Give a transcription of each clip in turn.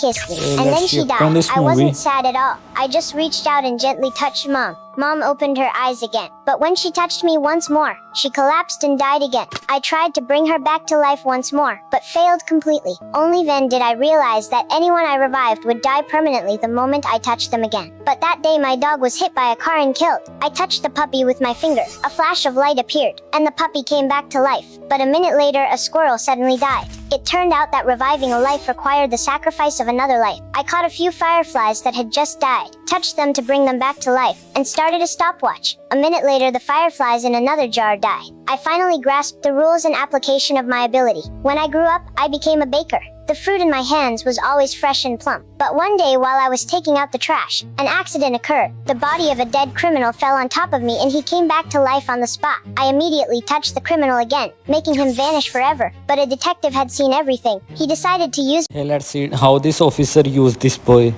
kissed me, Hey, and then let's she shift on died. this I movie. wasn't sad at all. I just reached out and gently touched Mom. Mom opened her eyes again. But when she touched me once more, she collapsed and died again. I tried to bring her back to life once more, but failed completely. Only then did I realize that anyone I revived would die permanently the moment I touched them again. But that day my dog was hit by a car and killed. I touched the puppy with my finger. A flash of light appeared, and the puppy came back to life. But a minute later, a squirrel suddenly died. It turned out that reviving a life required the sacrifice of another life. I caught a few fireflies that had just died, touched them to bring them back to life, and started a stopwatch. A minute later, the fireflies in another jar died. I finally grasped the rules and application of my ability. When I grew up, I became a baker. The fruit in my hands was always fresh and plump. But one day while I was taking out the trash, an accident occurred. The body of a dead criminal fell on top of me and he came back to life on the spot. I immediately touched the criminal again, making him vanish forever. But a detective had seen everything. He decided to use Hey, let's see how this officer used this boy.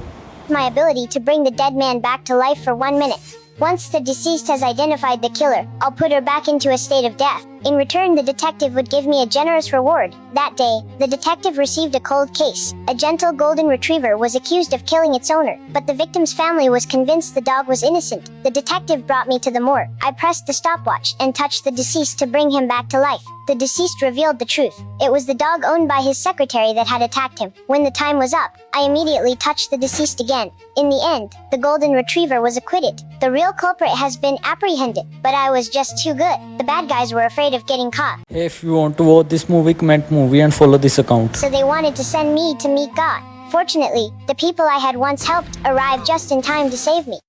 my ability to bring the dead man back to life for 1 minute. Once the deceased has identified the killer, I'll put her back into a state of death. In return, the detective would give me a generous reward. That day, the detective received a cold case. A gentle golden retriever was accused of killing its owner, but the victim's family was convinced the dog was innocent. The detective brought me to the morgue. I pressed the stopwatch and touched the deceased to bring him back to life. The deceased revealed the truth. It was the dog owned by his secretary that had attacked him. When the time was up, I immediately touched the deceased again. In the end, the golden retriever was acquitted. The real culprit has been apprehended, but I was just too good. The bad guys were afraid of getting caught, Hey, if you want to watch this movie, comment movie and follow this account. so they wanted to send me to meet God. Fortunately, the people I had once helped arrived just in time to save me.